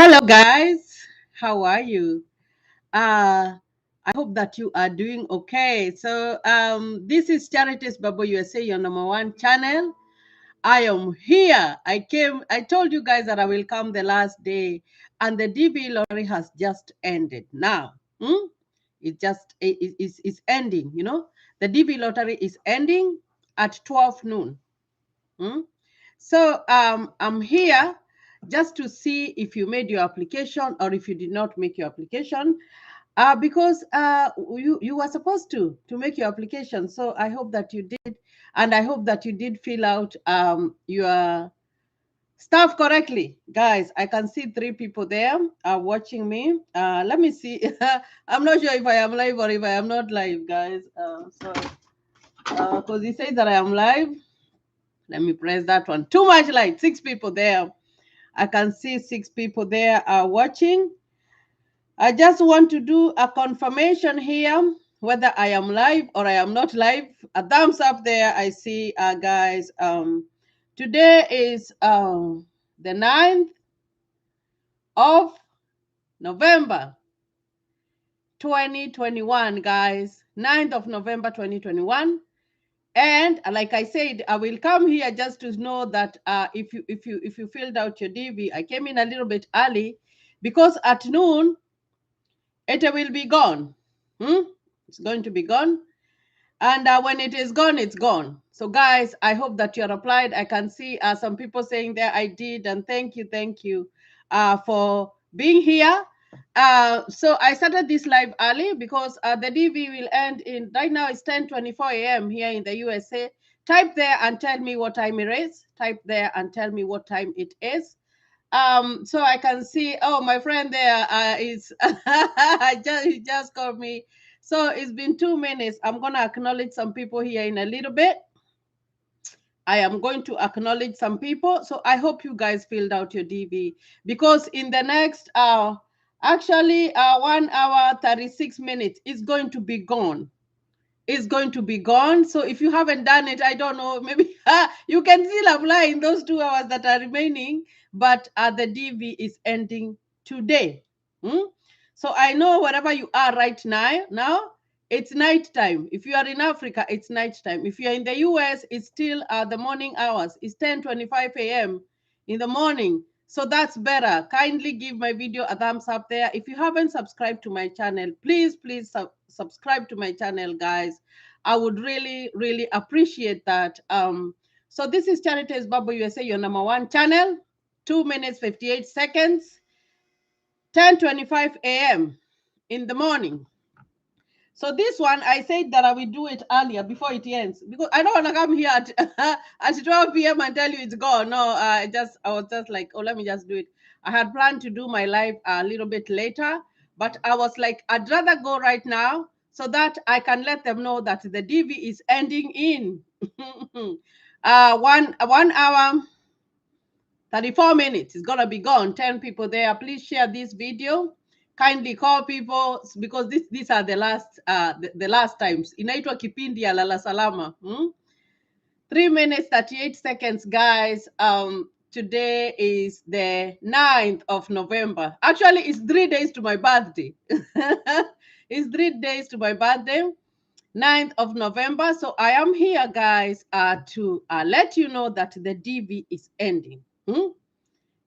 Hello, guys. How are you? I hope that you are doing okay. This is Charities Babo USA, your number one channel. I am here. I told you guys that I will come the last day, and the DB lottery has just ended now. It's ending, The DB lottery is ending at 12 noon. Hmm? I'm here just to see if you made your application or if you did not make your application, because you were supposed to make your application. So I hope that you did, and I hope that you did fill out your stuff correctly, guys. I can see three people there watching me. Let me see. I'm not sure if I am live or if I am not live, guys. Because he says that I am live. Let me press that one. Too much light. Six people there. I can see six people there are watching. I just want to do a confirmation here whether I am live or I am not live. A thumbs up there. I see, guys. Today is the 9th of November 2021, guys. 9th of November 2021. And like I said, I will come here just to know that if you filled out your DV. I came in a little bit early because at noon it will be gone. It's going to be gone, and when it is gone, it's gone. So, guys, I hope that you are applied. I can see some people saying there I did, and thank you for being here. So I started this live early because the DV will end in right now. It's 10:24 a.m. here in the USA. Type there and tell me what time it is. Type there and tell me what time it is. So I can see. Oh, my friend there is. He just called me. So it's been 2 minutes. I'm gonna acknowledge some people here in a little bit. I am going to acknowledge some people. So I hope you guys filled out your DV, because in the next actually 1 hour 36 minutes, it's going to be gone. It's going to be gone. So if you haven't done it, I don't know, maybe you can still apply in those 2 hours that are remaining, but the DV is ending today. So I know wherever you are right now, it's night time. If you are in Africa, it's night time. If you're in the US, it's still the morning hours. It's 10:25 a.m. in the morning. So that's better. Kindly give my video a thumbs up there. If you haven't subscribed to my channel, please subscribe to my channel, guys. I would really appreciate that. So this is Charities Babo USA, your number one channel. 2 minutes 58 seconds. 10:25 a.m. in the morning. So this one, I said that I will do it earlier before it ends, because I don't want to come here at 12 p.m. and tell you it's gone. No, I was just like, oh, let me just do it. I had planned to do my live a little bit later, but I was like, I'd rather go right now so that I can let them know that the DV is ending in 1 hour 34 minutes. It's gonna be gone. 10 people there. Please share this video. Kindly call people, because these are the last times. Inaitwa kipindi ya lala salama. 3 minutes 38 seconds, guys. Today is the 9th of November. Actually, it's 3 days to my birthday. It's 3 days to my birthday. 9th of November. So I am here, guys, to let you know that the DV is ending.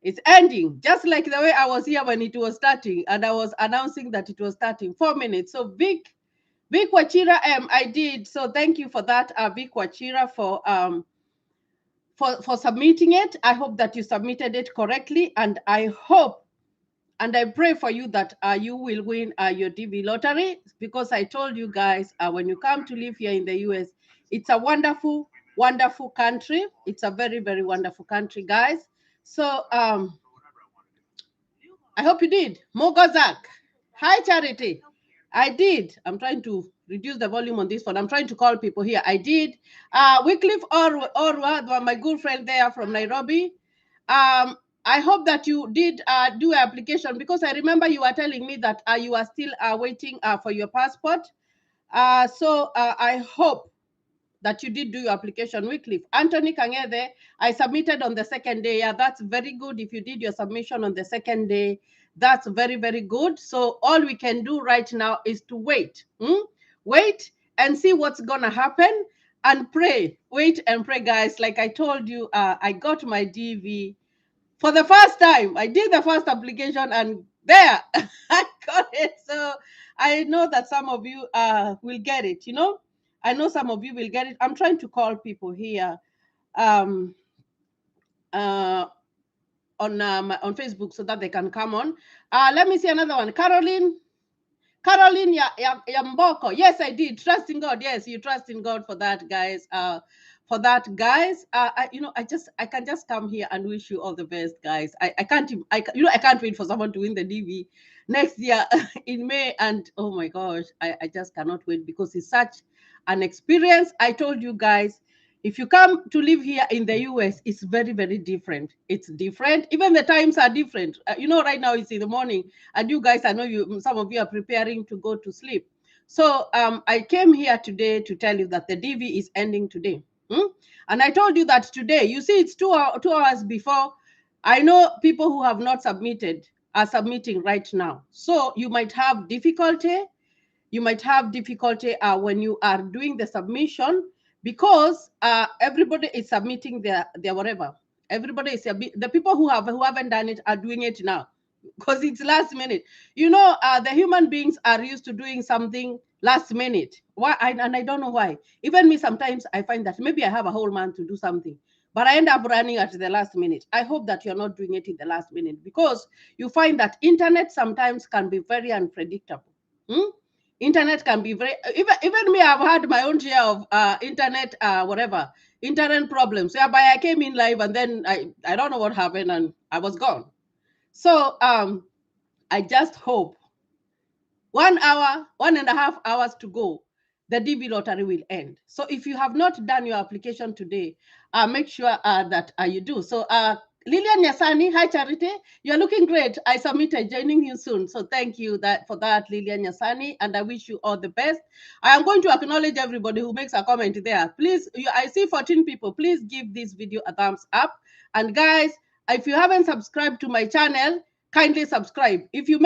It's ending, just like the way I was here when it was starting, and I was announcing that it was starting. 4 minutes. So Vic Wachira, I did. So thank you for that, Vic Wachira, for submitting it. I hope that you submitted it correctly, and I hope and I pray for you that you will win your DV lottery, because I told you guys, when you come to live here in the US, it's a wonderful, wonderful country. It's a very, very wonderful country, guys. So I hope you did. Mogozak. Hi, Charity. I did. I'm trying to reduce the volume on this one. I'm trying to call people here. I did. Wycliffe Orwa, my good friend there from Nairobi. I hope that you did do an application, because I remember you were telling me that you are still waiting for your passport. So I hope that you did do your application. Wycliffe Anthony Kangede, I submitted on the second day. Yeah, that's very good. If you did your submission on the second day, that's very, very good. So all we can do right now is to wait. Wait and see what's gonna happen and pray. Wait and pray, guys. Like I told you, I got my DV for the first time. I did the first application and there I got it. So I know that some of you will get it, you know. I know some of you will get it. I'm trying to call people here um uh on Facebook so that they can come on. Let me see another one. Caroline Yamboko. Yes, I did. Trust in God. Yes, you trust in God for that, guys. For that, guys. I can just come here and wish you all the best, guys. I can't. I can't wait for someone to win the DV next year in May. And oh my gosh, I just cannot wait because it's such an experience. I told you guys, if you come to live here in the US, it's very, very different. It's different. Even the times are different. Right now it's in the morning, and you guys, I know some of you are preparing to go to sleep. So I came here today to tell you that the DV is ending today. And I told you that today. You see, it's 2 hours before. I know people who have not submitted are submitting right now. So you might have difficulty. You might have difficulty when you are doing the submission because everybody is submitting their whatever. Everybody is the people who haven't done it are doing it now because it's last minute. The human beings are used to doing something last minute. Why? And I don't know why. Even me, sometimes I find that maybe I have a whole month to do something, but I end up running at the last minute. I hope that you're not doing it in the last minute because you find that internet sometimes can be very unpredictable. Internet can be very even me. I've had my own share of internet whatever internet problems whereby I came in live and then I don't know what happened and I was gone. So I just hope 1 hour, 1.5 hours to go, the DV lottery will end. So if you have not done your application today, make sure that you do. So Lilian Yasani, hi Charity, you're looking great. I submitted joining you soon. So thank you for that, Lilian Yasani, and I wish you all the best. I am going to acknowledge everybody who makes a comment there. Please, I see 14 people. Please give this video a thumbs up. And guys, if you haven't subscribed to my channel, kindly subscribe. If you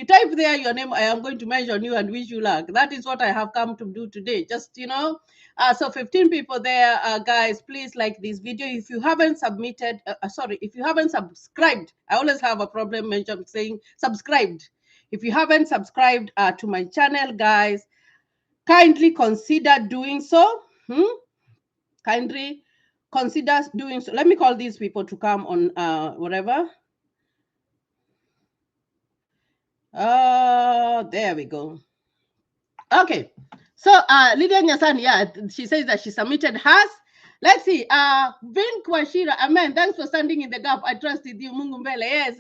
type there your name, I am going to mention you and wish you luck. That is what I have come to do today. Just so 15 people there, guys. Please like this video. If you haven't submitted, if you haven't subscribed, I always have a problem saying subscribed. If you haven't subscribed to my channel, guys, kindly consider doing so. Kindly consider doing so. Let me call these people to come on whatever. There we go. Okay. So Lydia Nyasan, yeah, she says that she submitted hers. Let's see. Vin Kwashira, amen. Thanks for standing in the gap. I trusted you, Mungu Mbele. Yes.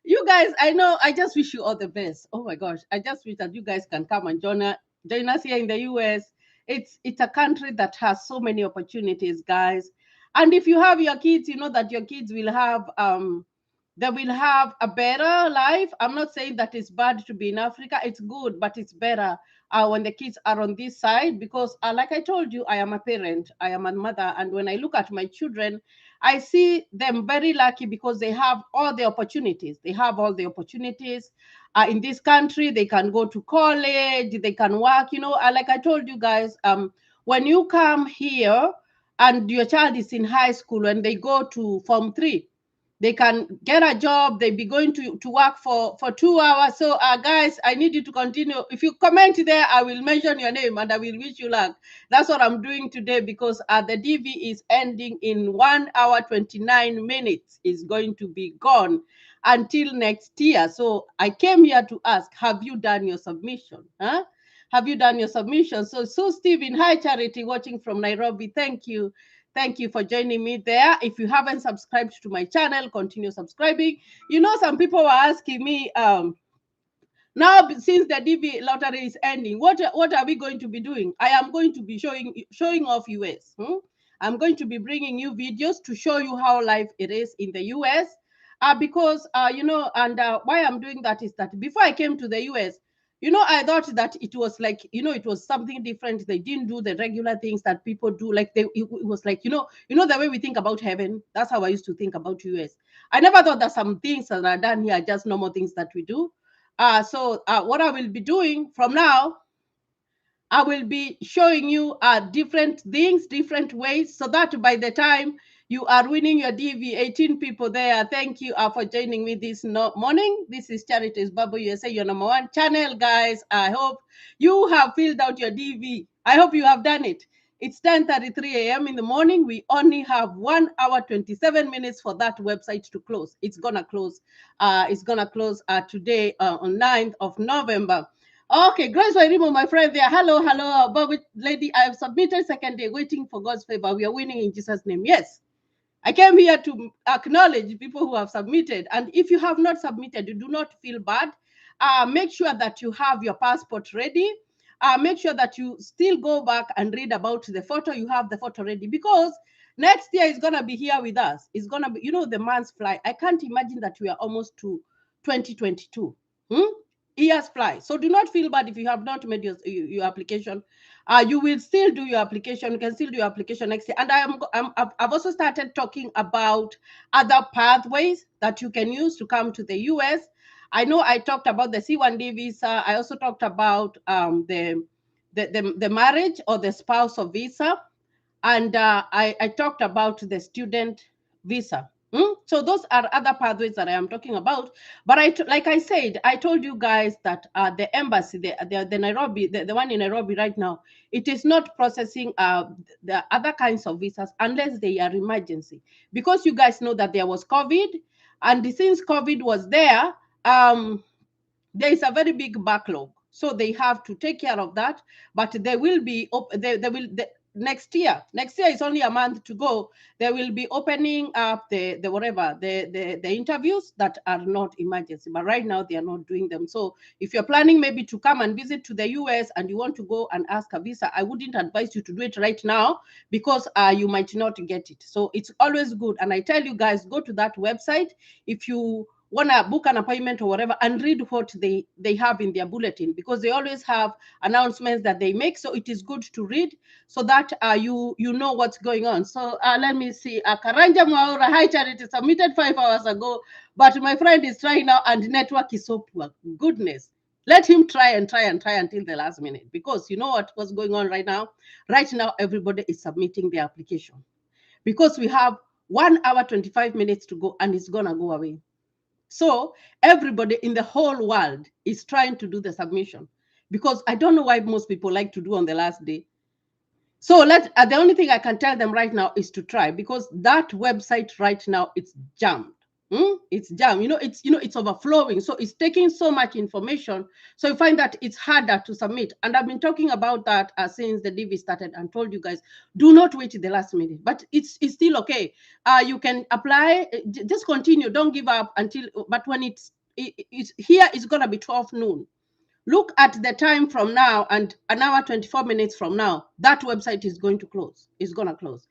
You guys, I know, I just wish you all the best. Oh my gosh. I just wish that you guys can come and join us here in the US. It's a country that has so many opportunities, guys. And if you have your kids, you know that your kids will have they will have a better life. I'm not saying that it's bad to be in Africa. It's good, but it's better when the kids are on this side because, like I told you, I am a parent, I am a mother. And when I look at my children, I see them very lucky because they have all the opportunities. They have all the opportunities in this country. They can go to college, they can work. Like I told you guys, when you come here and your child is in high school and they go to Form 3, they can get a job. They be going to work for 2 hours. So guys, I need you to continue. If you comment there, I will mention your name and I will wish you luck. That's what I'm doing today because the DV is ending in 1 hour 29 minutes. Is going to be gone until next year. So I came here to ask, have you done your submission? Have you done your submission? So Stephen, hi Charity, watching from Nairobi. Thank you. Thank you for joining me there. If you haven't subscribed to my channel, continue subscribing. Some people were asking me, now since the DV lottery is ending, what are we going to be doing? I am going to be showing off US. I'm going to be bringing you videos to show you how life it is in the US. Because, and why I'm doing that is that before I came to the US, I thought that it was like, it was something different. They didn't do the regular things that people do. Like it was like, the way we think about heaven. That's how I used to think about US. I never thought that some things that are done here are just normal things that we do. So what I will be doing from now, I will be showing you different things, different ways, so that by the time you are winning your DV, 18 people there. Thank you for joining me this morning. This is Charities Bubble USA, your number one channel, guys. I hope you have filled out your DV. I hope you have done it. It's 10:33 a.m. in the morning. We only have 1 hour 27 minutes for that website to close. It's gonna close. Today on 9th of November. Okay, Grace Wairimu, my friend there. Hello, hello, Bobby lady. I have submitted second day, waiting for God's favor. We are winning in Jesus' name. Yes, I came here to acknowledge people who have submitted. And if you have not submitted, you do not feel bad. Make sure that you have your passport ready. Make sure that you still go back and read about the photo. You have the photo ready, because next year is gonna be here with us. It's gonna be, the months fly. I can't imagine that we are almost to 2022. Years fly. So do not feel bad if you have not made your application. You will still do your application. You can still do your application next year. And I've also started talking about other pathways that you can use to come to the US. I know I talked about the C1D visa. I also talked about the marriage or the spousal visa, and I talked about the student visa. So those are other pathways that I am talking about. But like I said, I told you guys that the embassy, the Nairobi, the one in Nairobi right now, it is not processing the other kinds of visas unless they are emergency. Because you guys know that there was COVID, and since COVID was there, there is a very big backlog, so they have to take care of that. But they will be they will next year is only a month to go. They will be opening up the whatever the interviews that are not emergency, but right now they are not doing them. So if you're planning maybe to come and visit to the US and you want to go and ask a visa, I wouldn't advise you to do it right now, because you might not get it. So it's always good, and I tell you guys, go to that website if you want to book an appointment or whatever, and read what they have in their bulletin, because they always have announcements that they make. So it is good to read, so that you know what's going on. So let me see. Karanja Mwaura, hi Charity, submitted 5 hours ago, but my friend is trying now and network is so poor. Goodness. Let him try and try and try until the last minute, because you know what's going on right now. Right now, everybody is submitting their application, because we have 1 hour 25 minutes to go, and it's gonna go away. So everybody in the whole world is trying to do the submission, because I don't know why most people like to do on the last day. So the only thing I can tell them right now is to try, because that website right now, it's jammed. It's jammed. It's overflowing. So it's taking so much information. So you find that it's harder to submit. And I've been talking about that since the DV started, and told you guys, do not wait till the last minute. But it's still okay. You can apply. Just continue. Don't give up until. But when it's here, it's gonna be 12 noon. Look at the time from now, and an hour 24 minutes from now, that website is going to close. It's going to close.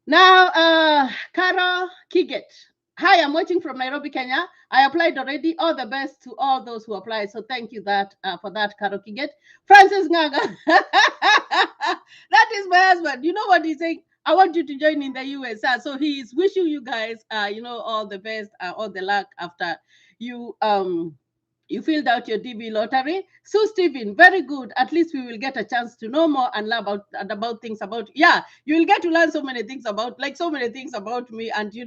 Now, Carol Kiget. Hi, I'm watching from Nairobi, Kenya. I applied already. All the best to all those who applied. So thank you for that, Carol Kiget. Francis Ngaga. That is my husband. You know what he's saying? I want you to join in the US. So he is wishing you guys, all the best, all the luck after you filled out your DB lottery. So, Stephen, very good. At least we will get a chance to know more and learn about things about. Yeah, you will get to learn so many things about me. And, you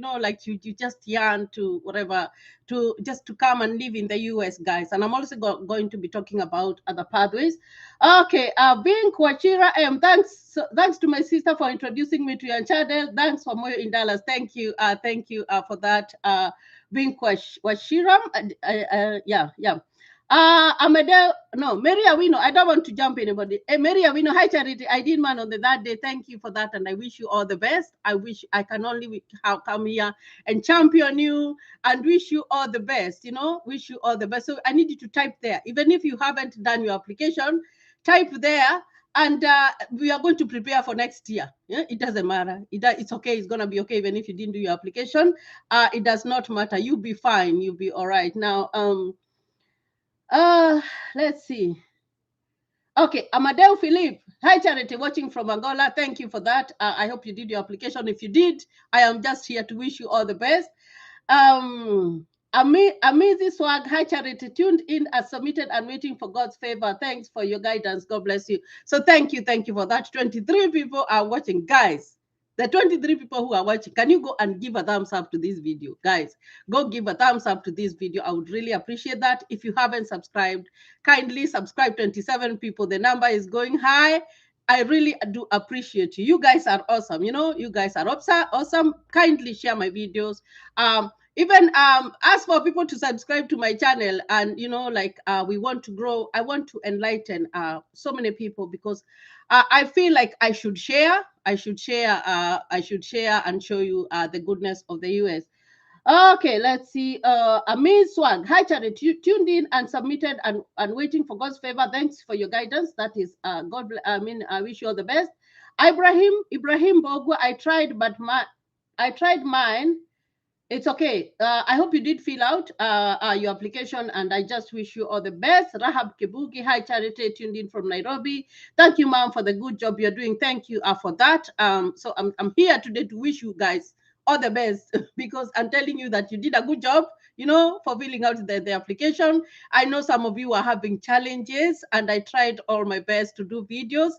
just yearn to whatever, to come and live in the US, guys. And I'm also going to be talking about other pathways. Okay, being Kwachira M, thanks to my sister for introducing me to your channel. Thanks for Moyo in Dallas. Thank you for that. Being Washiram, yeah. Amede, no, Mary Awino, I don't want to jump anybody. Mary Awino, hi Charity, I did man on that day. Thank you for that, and I wish you all the best. I wish I can only come here and champion you and wish you all the best, wish you all the best. So I need you to type there. Even if you haven't done your application, type there. And we are going to prepare for next year. Yeah? It doesn't matter. It's okay. It's going to be okay even if you didn't do your application. It does not matter. You'll be fine. You'll be all right. Now, Uh, let's see. Okay, Amadeo Philippe. Hi, Charity, watching from Angola. Thank you for that. I hope you did your application. If you did, I am just here to wish you all the best. Amazing swag. Hi, Charity. Tuned in as submitted and waiting for God's favor. Thanks for your guidance. God bless you. So thank you for that. 23 people are watching, guys. The 23 people who are watching, can you go and give a thumbs up to this video, guys? Go give a thumbs up to this video. I would really appreciate that. If you haven't subscribed, kindly subscribe. 27 people. The number is going high. I really do appreciate you. You guys are awesome. You know, you guys are awesome. Kindly share my videos. Even ask for people to subscribe to my channel, and like we want to grow. I want to enlighten so many people, because I feel like I should share and show you the goodness of the US. Okay, let's see. Amiz Swag. Hi, Charity. Tuned in and submitted and waiting for God's favor. Thanks for your guidance. That is, I wish you all the best. Ibrahim Bogu. I tried mine. It's okay. I hope you did fill out your application, and I just wish you all the best. Rahab Kibugi, hi Charity, tuned in from Nairobi. Thank you, ma'am, for the good job you're doing. Thank you for that. So I'm here today to wish you guys all the best because I'm telling you that you did a good job, for filling out the application. I know some of you are having challenges, and I tried all my best to do videos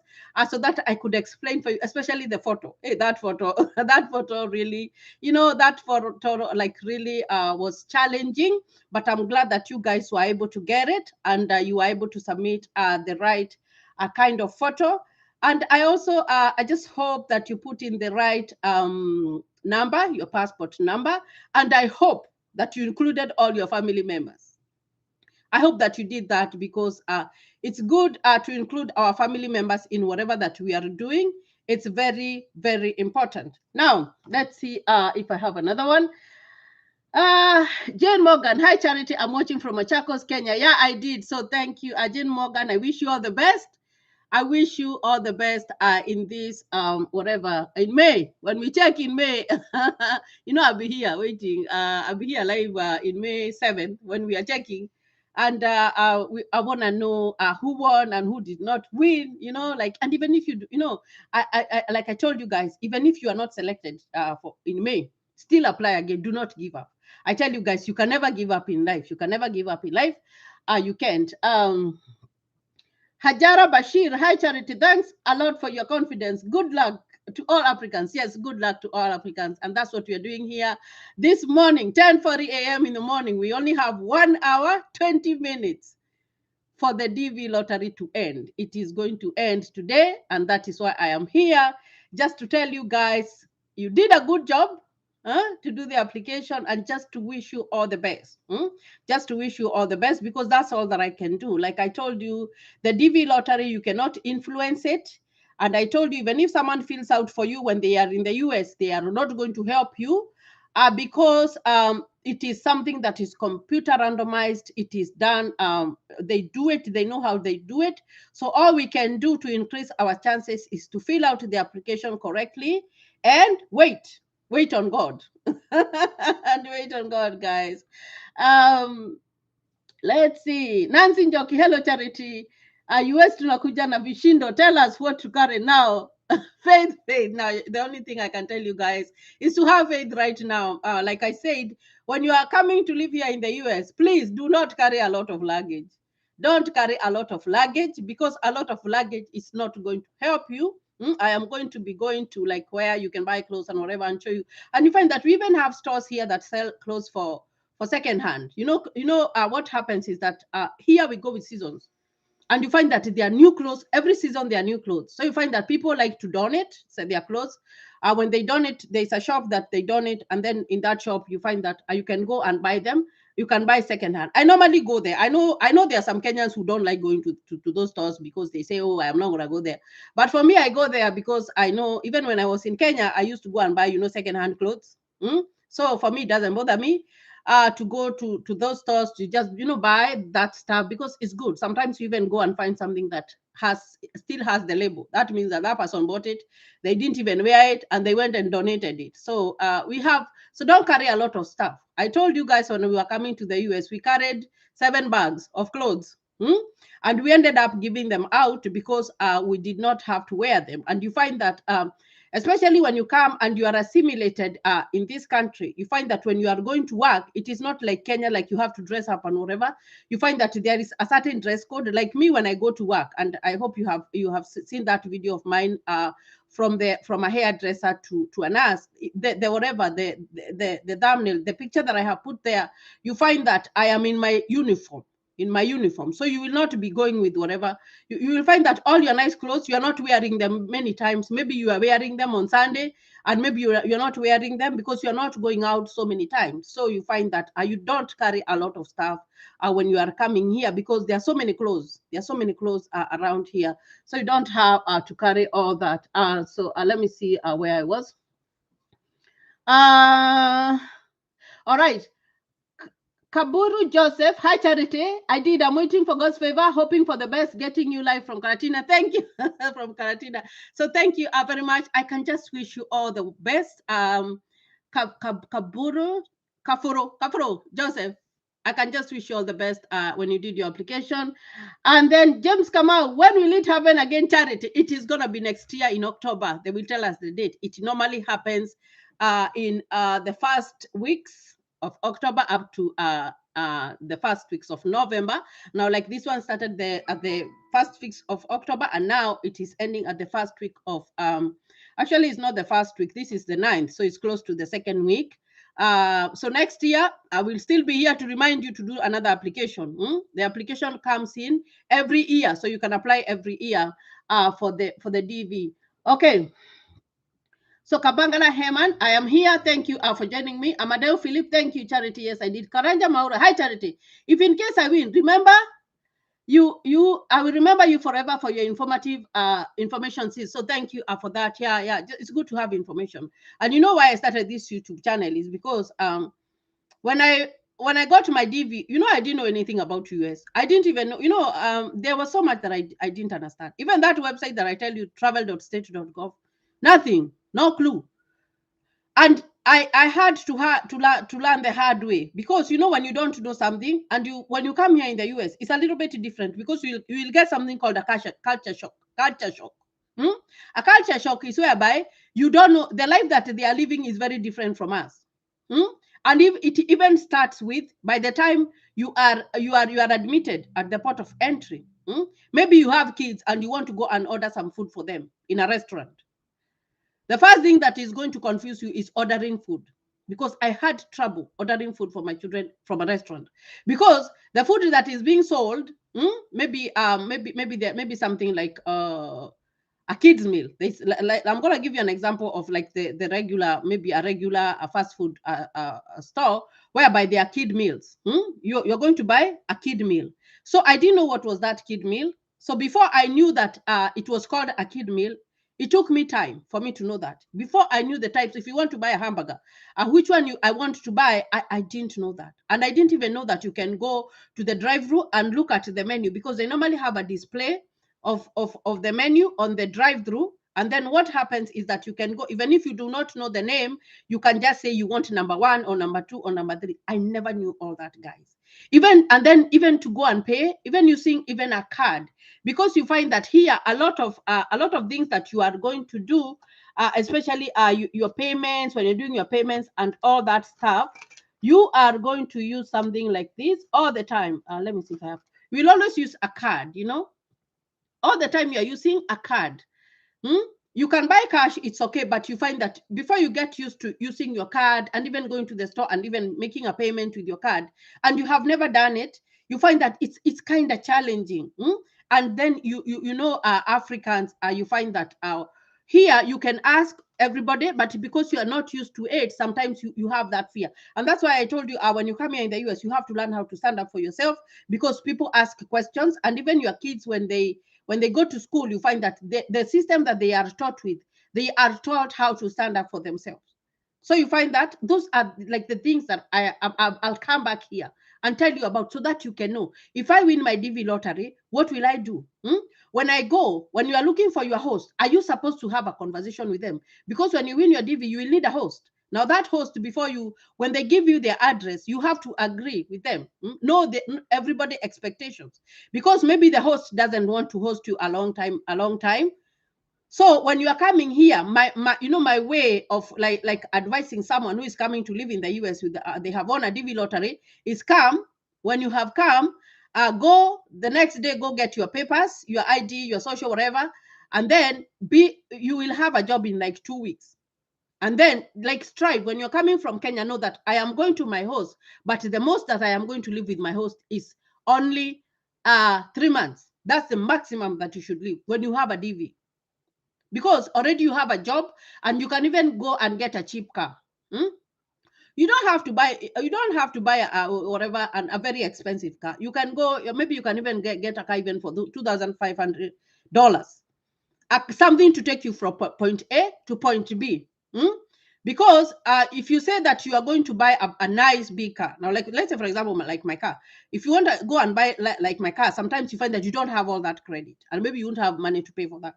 so that I could explain for you, especially the photo. Hey, that photo, that photo really, that photo like really was challenging, but I'm glad that you guys were able to get it, and you were able to submit the right kind of photo. And I also I just hope that you put in the right number, your passport number, and I hope that you included all your family members. I hope that you did that, because it's good to include our family members in whatever that we are doing. It's very, very important. Now, let's see if I have another one. Jane Morgan. Hi, Charity. I'm watching from Machakos, Kenya. Yeah, I did. So thank you, Jane Morgan. I wish you all the best. I wish you all the best in this whatever in May. When we check in May, I'll be here waiting. I'll be here live in May 7th when we are checking, and I want to know who won and who did not win. And even if you do, I like I told you guys, even if you are not selected for in May, still apply again. Do not give up. I tell you guys, you can never give up in life. You can never give up in life. You can't. Hajara Bashir, hi Charity, thanks a lot for your confidence. Good luck to all applicants. Yes, good luck to all applicants. And that's what we are doing here this morning, 10:40 a.m. in the morning. We only have 1 hour, 20 minutes for the DV lottery to end. It is going to end today, and that is why I am here, just to tell you guys, you did a good job to do the application, and just to wish you all the best. Just to wish you all the best, because that's all that I can do. Like I told you, the DV lottery, you cannot influence it. And I told you, even if someone fills out for you when they are in the US, they are not going to help you because it is something that is computer randomized. It is done. They do it. They know how they do it. So all we can do to increase our chances is to fill out the application correctly and wait on God, and wait on God, guys. Um, let's see. Nancy Njoki, hello Charity. US tunakuja na vishindo. Tell us what to carry now. Faith. Now, the only thing I can tell you guys is to have faith right now. Like I said, when you are coming to live here in the US, please do not carry a lot of luggage. Don't carry a lot of luggage, because a lot of luggage is not going to help you. I am going to be going to like where you can buy clothes and whatever and show you. And you find that we even have stores here that sell clothes for second hand. What happens is that here we go with seasons, and you find that there are new clothes every season. There are new clothes, so you find that people like to donate their clothes. When they donate, there's a shop that they donate, and then in that shop you find that you can go and buy them. You can buy secondhand. I normally go there. I know there are some Kenyans who don't like going to those stores because they say, oh, I'm not gonna go there. But for me, I go there because I know, even when I was in Kenya, I used to go and buy secondhand clothes. So for me, it doesn't bother me. to go to those stores to just buy that stuff because it's good. Sometimes you even go and find something that still has the label. That means that that person bought it, they didn't even wear it, and they went and donated it. So so don't carry a lot of stuff. I told you guys when we were coming to the US, we carried 7 bags of clothes. And we ended up giving them out because we did not have to wear them. And you find that especially when you come and you are assimilated in this country, you find that when you are going to work, it is not like Kenya, like you have to dress up and whatever. You find that there is a certain dress code. Like me, when I go to work, and I hope you have seen that video of mine from a hairdresser to a nurse, the whatever the thumbnail, the picture that I have put there, you find that I am in my uniform. So you will not be going with whatever. You will find that all your nice clothes, you are not wearing them many times. Maybe you are wearing them on Sunday, and maybe you're not wearing them because you're not going out so many times. So you find that you don't carry a lot of stuff when you are coming here, because there are so many clothes. Around here, so you don't have to carry all that. So let me see where I was. All right. Kaburu Joseph, hi Charity. I'm waiting for God's favor, hoping for the best, getting you live from Karatina. Thank you from Karatina. So thank you very much. I can just wish you all the best. Kaburu, Kafuro Joseph, I can just wish you all the best when you did your application. And then James Kamau, when will it happen again, Charity? It is going to be next year in October. They will tell us the date. It normally happens in the first weeks of October up to the first weeks of November. Now, like this one started at the first weeks of October, and now it is ending at the first week of actually it's not the first week, this is the 9th, so it's close to the second week. So next year I will still be here to remind you to do another application. The application comes in every year, so you can apply every year for the DV. Okay. So Kabangala Heman, I am here. Thank you for joining me. Amadeo Philip, thank you, Charity. Yes, I did. Karanja Maura, hi, Charity. If in case I win, remember, I will remember you forever for your informative information. So thank you for that. Yeah, it's good to have information. And you know why I started this YouTube channel is because when I got my DV, I didn't know anything about US. I didn't even know, there was so much that I didn't understand. Even that website that I tell you, travel.state.gov, nothing, no clue. And I had to learn the hard way, because when you don't know something, and when you come here in the US, it's a little bit different, because you will get something called a culture shock. A culture shock is whereby you don't know the life that they are living is very different from us. And if it even starts with, by the time you are admitted at the port of entry, maybe you have kids and you want to go and order some food for them in a restaurant. The first thing that is going to confuse you is ordering food, because I had trouble ordering food for my children from a restaurant, because the food that is being sold, maybe something like a kids meal. I'm going to give you an example of like the regular, maybe a regular fast food store whereby they are kid meals. You're going to buy a kid meal. So I didn't know what was that kid meal. So before I knew that it was called a kid meal, it took me time for me to know that. Before I knew the types, if you want to buy a hamburger, which one I want to buy, I didn't know that. And I didn't even know that you can go to the drive-thru and look at the menu, because they normally have a display of the menu on the drive-thru. And then what happens is that you can go, even if you do not know the name, you can just say you want number 1 or number 2 or number 3. I never knew all that, guys. Even to go and pay, even using even a card, because you find that here a lot of things that you are going to do, especially your payments, when you're doing your payments and all that stuff, you are going to use something like this all the time. Let me see if I have. We'll always use a card, all the time. You're using a card. You can buy cash, it's okay, but you find that before you get used to using your card and even going to the store and even making a payment with your card, and you have never done it, you find that it's kind of challenging. And then Africans, you find that here you can ask everybody, but because you are not used to it, sometimes you have that fear. And that's why I told you, when you come here in the US, you have to learn how to stand up for yourself, because people ask questions. And even your kids, when they go to school, you find that the system that they are taught with, they are taught how to stand up for themselves. So you find that those are like the things that I'll come back here and tell you about, so that you can know, if I win my DV lottery, what will I do? When I go, when you are looking for your host, are you supposed to have a conversation with them? Because when you win your DV, you will need a host. Now that host, before you, when they give you their address, you have to agree with them. Know everybody expectations, because maybe the host doesn't want to host you a long time. So when you are coming here, my way of like advising someone who is coming to live in the US with they have won a DV lottery is come. When you have come, go the next day, go get your papers, your ID, your social, whatever, and then you will have a job in like 2 weeks. And then, like, strive. When you're coming from Kenya, know that I am going to my host, but the most that I am going to live with my host is only 3 months. That's the maximum that you should live when you have a DV, because already you have a job and you can even go and get a cheap car. You don't have to buy whatever, a very expensive car. You can go, maybe you can even get a car even for $2,500, something to take you from point A to point B. Because if you say that you are going to buy a nice big car, now, like, let's say, for example, like my car, if you want to go and buy like my car, sometimes you find that you don't have all that credit, and maybe you won't have money to pay for that.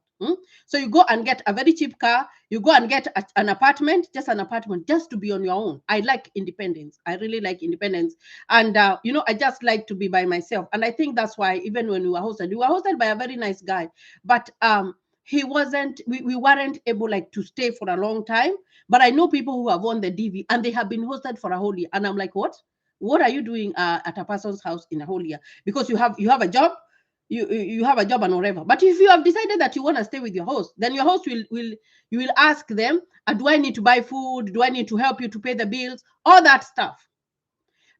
So you go and get a very cheap car, you go and get an apartment, just to be on your own. I like independence. I really like independence. And I just like to be by myself. And I think that's why, even when we were hosted by a very nice guy, but he wasn't we weren't able, like, to stay for a long time. But I know people who have won the DV and they have been hosted for a whole year, and I'm like, what are you doing at a person's house in a whole year? Because you have a job, you have a job and whatever. But if you have decided that you want to stay with your host, then your host will you will ask them, do I need to buy food, do I need to help you to pay the bills, all that stuff.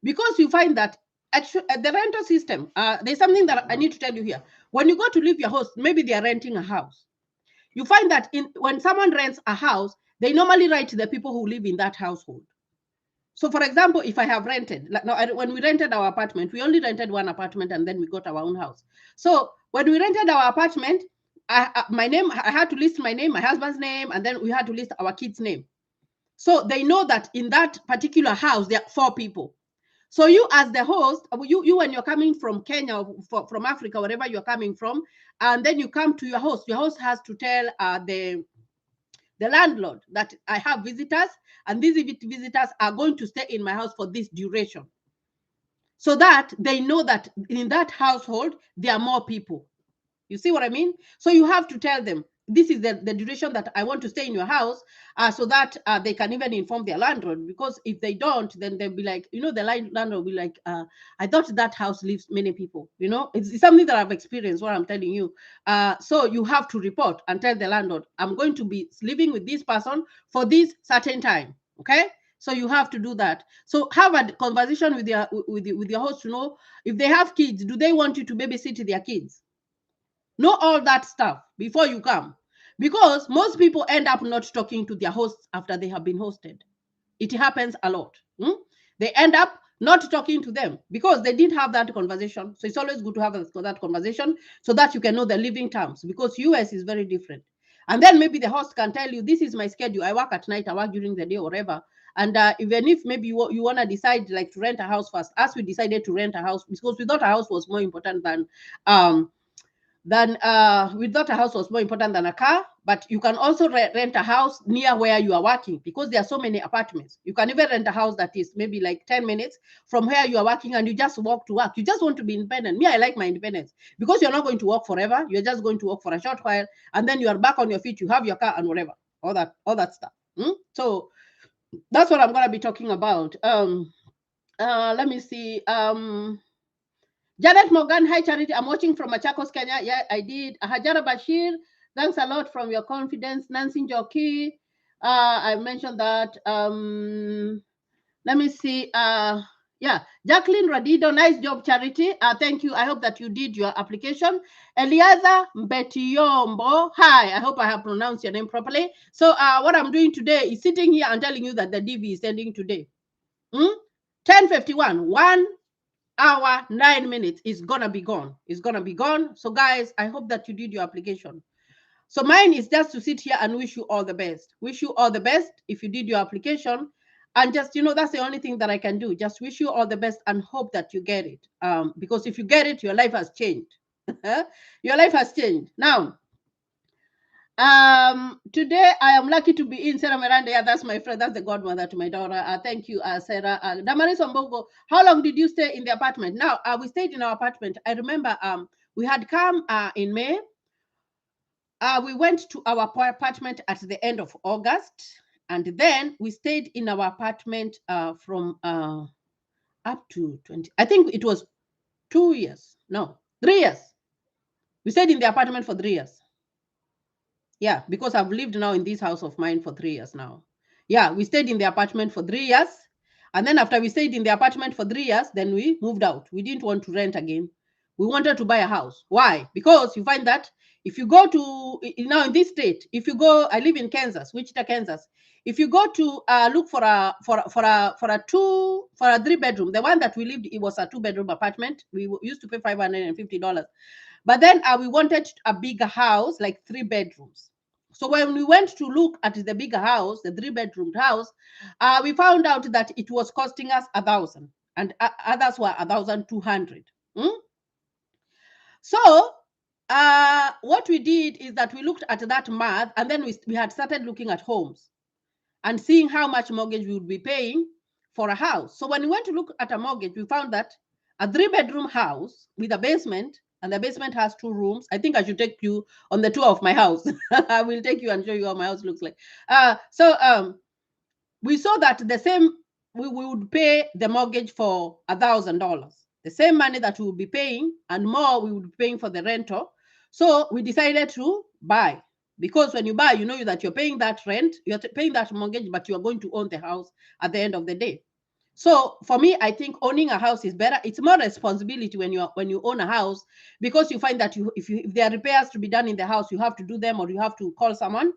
Because you find that actually the rental system, there's something that I need to tell you here. When you go to leave your host, maybe they are renting a house. You find that when someone rents a house, they normally write to the people who live in that household. So, for example, if I have rented, like, no, when we rented our apartment, we only rented one apartment and then we got our own house. So when we rented our apartment, my name, I had to list my name, my husband's name, and then we had to list our kids' name. So they know that in that particular house, there are 4 people. So you, as the host, you when you're coming from Kenya or from Africa, wherever you're coming from, and then you come to your host has to tell the landlord that I have visitors, and these visitors are going to stay in my house for this duration, so that they know that in that household there are more people. You see what I mean? So you have to tell them, this is the duration that I want to stay in your house, so that they can even inform their landlord. Because if they don't, then they'll be like, the landlord will be like, I thought that house lives many people. It's something that I've experienced, what I'm telling you. So you have to report and tell the landlord, I'm going to be living with this person for this certain time. Okay? So you have to do that. So have a conversation with your host to know if they have kids, do they want you to babysit their kids? Know all that stuff before you come, because most people end up not talking to their hosts after they have been hosted. It happens a lot. They end up not talking to them because they didn't have that conversation. So it's always good to have that conversation, so that you can know the living terms, because US is very different. And then maybe the host can tell you, this is my schedule, I work at night, I work during the day, or whatever. And even if maybe you want to decide, like, to rent a house first, as we decided to rent a house, because we thought a house was more important than we thought a house was more important than a car. But you can also rent a house near where you are working, because there are so many apartments. You can even rent a house that is maybe like 10 minutes from where you are working, and you just walk to work. You just want to be independent. Me, I like my independence, because you're not going to work forever. You're just going to work for a short while, and then you are back on your feet. You have your car and whatever, all that stuff. So that's what I'm going to be talking about. Let me see. Janet Morgan, hi Charity. I'm watching from Machakos, Kenya. Yeah, I did. Hajara Bashir, thanks a lot from your confidence. Nancy Joki, I mentioned that. Let me see. Yeah, Jacqueline Radido, nice job, Charity. Thank you. I hope that you did your application. Eliaza Mbetiombo, hi. I hope I have pronounced your name properly. So, what I'm doing today is sitting here and telling you that the DV is ending today. 10:51, 1 hour 9 minutes is gonna be gone. It's gonna be gone. So guys, I hope that you did your application. So mine is just to sit here and wish you all the best. Wish you all the best if you did your application. And just, that's the only thing that I can do. Just wish you all the best and hope that you get it. Because if you get it, your life has changed. Your life has changed. Now, today I am lucky to be in Sarah Miranda. Yeah, that's my friend. That's the godmother to my daughter. Thank you, Sarah. Damaris Ombogo, how long did you stay in the apartment? Now, we stayed in our apartment. I remember we had come in May. We went to our apartment at the end of August, and then we stayed in our apartment from up to 20. I think it was 2 years. No, 3 years. We stayed in the apartment for 3 years. Yeah, because I've lived now in this house of mine for 3 years now. Yeah, we stayed in the apartment for 3 years. And then after we stayed in the apartment for 3 years, then we moved out. We didn't want to rent again. We wanted to buy a house. Why? Because you find that if you go to now in this state, if you go, I live in Kansas, Wichita, Kansas. If you go to look for a 3 bedroom, the one that we lived, it was a 2 bedroom apartment. We used to pay $550. But then we wanted a bigger house, like 3 bedrooms. So when we went to look at the bigger house, the 3 bedroom house, we found out that it was costing us 1,000, and others were 1,200. So what we did is that we looked at that math, and then we had started looking at homes and seeing how much mortgage we would be paying for a house. So when we went to look at a mortgage, we found that a 3 bedroom house with a basement, and the basement has 2 rooms. I think I should take you on the tour of my house. I will take you and show you how my house looks like. So we saw that the same, we would pay the mortgage for $1,000, the same money that we would be paying, and more we would be paying for the rental. So we decided to buy, because when you buy, you know that you're paying that rent, you're paying that mortgage, but you are going to own the house at the end of the day. So for me, I think owning a house is better. It's more responsibility when you own a house, because you find that if there are repairs to be done in the house, you have to do them, or you have to call someone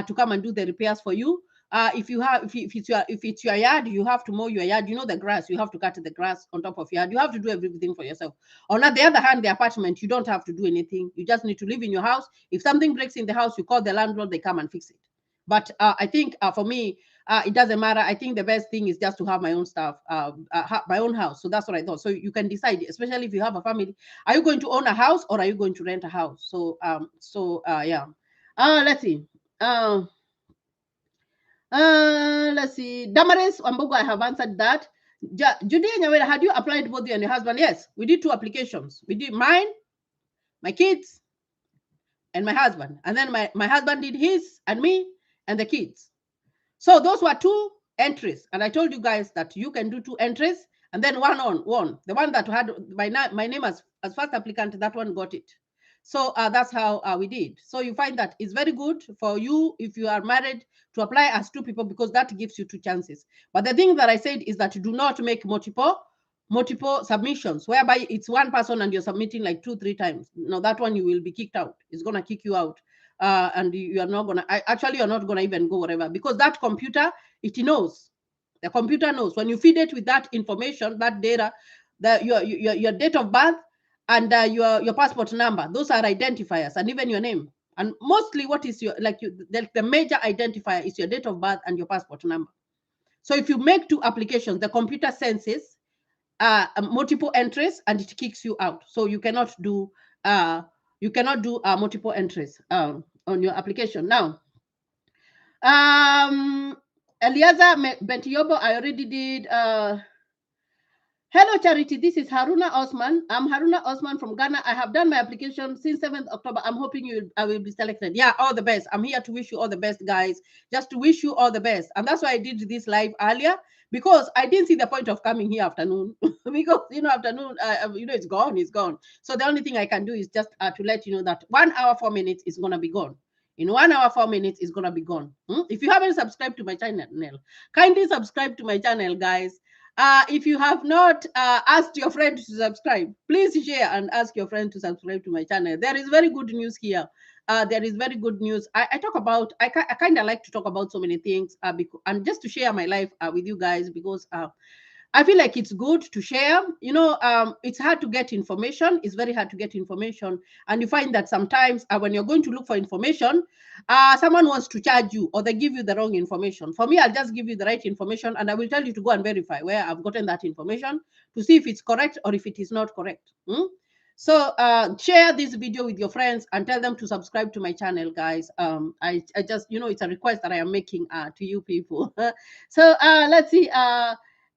to come and do the repairs for you. If it's your yard, you have to mow your yard. The grass, you have to cut the grass on top of your yard. You have to do everything for yourself. On the other hand, the apartment, you don't have to do anything. You just need to live in your house. If something breaks in the house, you call the landlord, they come and fix it. But I think for me, it doesn't matter. I think the best thing is just to have my own stuff, my own house. So that's what I thought. So you can decide, especially if you have a family, are you going to own a house or are you going to rent a house? Yeah. Let's see. Let's see. Damaris Wambugo, I have answered that. Judy Nyawera, had you applied both you and your husband? Yes, we did 2 applications. We did mine, my kids, and my husband. And then my husband did his, and me, and the kids. So those were 2 entries. And I told you guys that you can do 2 entries and then one on one. The one that had my name as first applicant, that one got it. So that's how we did. So you find that it's very good for you, if you are married, to apply as 2 people, because that gives you 2 chances. But the thing that I said is that do not make multiple submissions, whereby it's one person and you're submitting like 2-3 times. No, that one you will be kicked out. It's going to kick you out. And you are not going to, actually, you're not going to even go wherever, because that computer, it knows. The computer knows. When you feed it with that information, that data, your date of birth, and your passport number, those are identifiers, and even your name. And mostly what is the major identifier is your date of birth and your passport number. So if you make 2 applications, the computer senses multiple entries and it kicks you out. So you cannot do multiple entries on your application. Now, Eliaza Bentiyobo, I already did. Hello, Charity. This is Haruna Osman. I'm Haruna Osman from Ghana. I have done my application since 7th October. I'm hoping I will be selected. Yeah, all the best. I'm here to wish you all the best, guys. Just to wish you all the best. And that's why I did this live earlier, because I didn't see the point of coming here afternoon. Because, afternoon, it's gone. So the only thing I can do is just to let you know that 1 hour, 4 minutes is going to be gone. In 1 hour, 4 minutes is going to be gone. If you haven't subscribed to my channel, kindly subscribe to my channel, guys. If you have not asked your friend to subscribe, please share and ask your friend to subscribe to my channel. There is very good news here. There is very good news. I kind of like to talk about so many things, and just to share my life with you guys, because I feel like it's good to share. It's hard to get information. It's very hard to get information. And you find that sometimes when you're going to look for information, someone wants to charge you or they give you the wrong information. For me, I'll just give you the right information and I will tell you to go and verify where I've gotten that information to see if it's correct or if it is not correct. So share this video with your friends and tell them to subscribe to my channel, guys. I just, it's a request that I am making to you people. So let's see.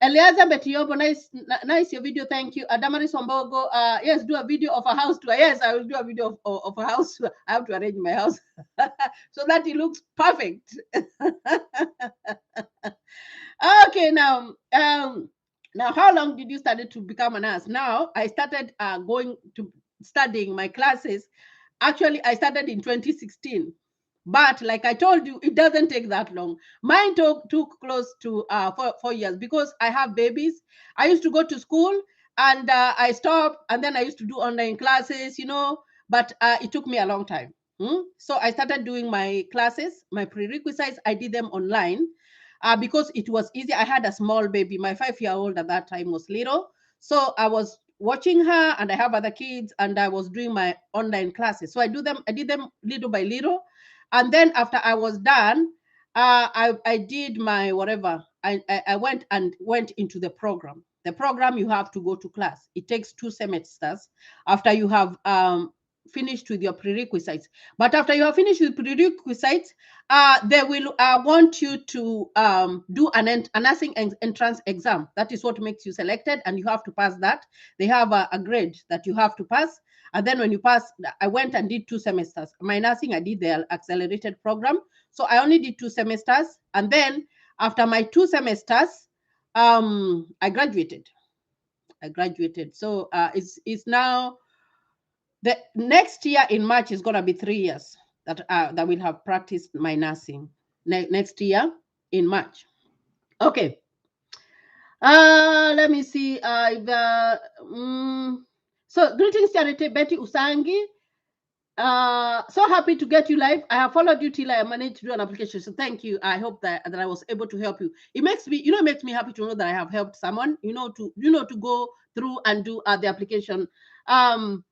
Eliaza Betiobo, nice your video, thank you. Damaris Wambogo, yes, do a video of a house tour. Yes, I will do a video of a house tour. I have to arrange my house so that it looks perfect. Okay, now how long did you start to become a nurse? Now I started going to studying my classes. Actually, I started in 2016. But like I told you, it doesn't take that long. Mine took close to 4 years because I have babies. I used to go to school and I stopped, and then I used to do online classes, but it took me a long time. So I started doing my classes, my prerequisites. I did them online because it was easy. I had a small baby. My 5-year-old at that time was little. So I was watching her, and I have other kids, and I was doing my online classes. So I did them little by little. And then after I was done, I did my whatever. I went into the program. The program, you have to go to class. It takes 2 semesters after you have finished with your prerequisites. But after you have finished with prerequisites, they will want you to do a nursing entrance exam. That is what makes you selected, and you have to pass that. They have a grade that you have to pass. And then when you pass, I went and did 2 semesters. My nursing, I did the accelerated program. So I only did 2 semesters. And then after my 2 semesters, I graduated. So it's now the next year in March is going to be 3 years that will have practiced my nursing. Next year in March. Okay. Let me see. So greetings, Charity Betty Usangi. So happy to get you live. I have followed you till I managed to do an application. So thank you. I hope that I was able to help you. It makes me happy to know that I have helped someone, to go through and do the application. I'm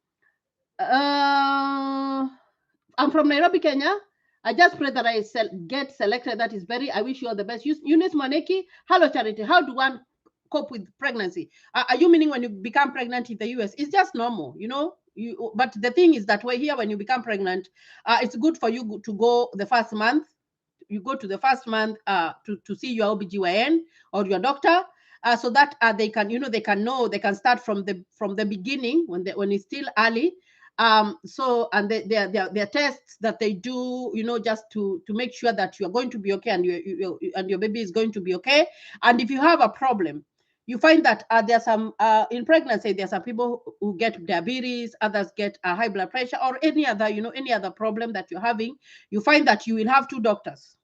from Nairobi, Kenya. I just pray that I get selected. That is I wish you all the best. Eunice Maneki. Hello, Charity. How do one cope with pregnancy? Are you meaning when you become pregnant in the US? It's just normal, but the thing is that way here, when you become pregnant, it's good for you to go the first month. You go to the first month to see your OBGYN or your doctor, so that they can, they can start from the beginning when it's still early. So, and their tests that they do, just to make sure that you're going to be okay, and your baby is going to be okay. And if you have a problem, you find that there's some in pregnancy, there's some people who get diabetes, others get high blood pressure, or any other problem that you're having. You find that you will have 2 doctors.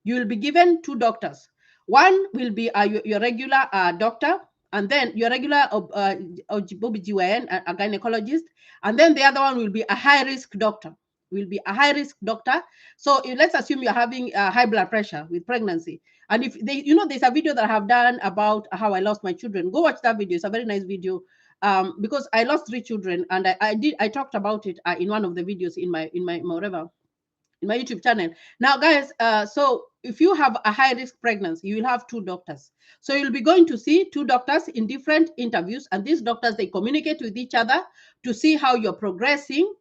You will be given 2 doctors. One will be your regular doctor, and then your regular OBGYN, a gynecologist, and then the other one will be a high-risk doctor. So let's assume you're having high blood pressure with pregnancy. And if there's a video that I have done about how I lost my children. Go watch that video. It's a very nice video. Because I lost 3 children, and I talked about it in one of the videos in my YouTube channel. Now, guys, so if you have a high-risk pregnancy, you will have 2 doctors. So you'll be going to see 2 doctors in different interviews, and these doctors, they communicate with each other to see how you're progressing.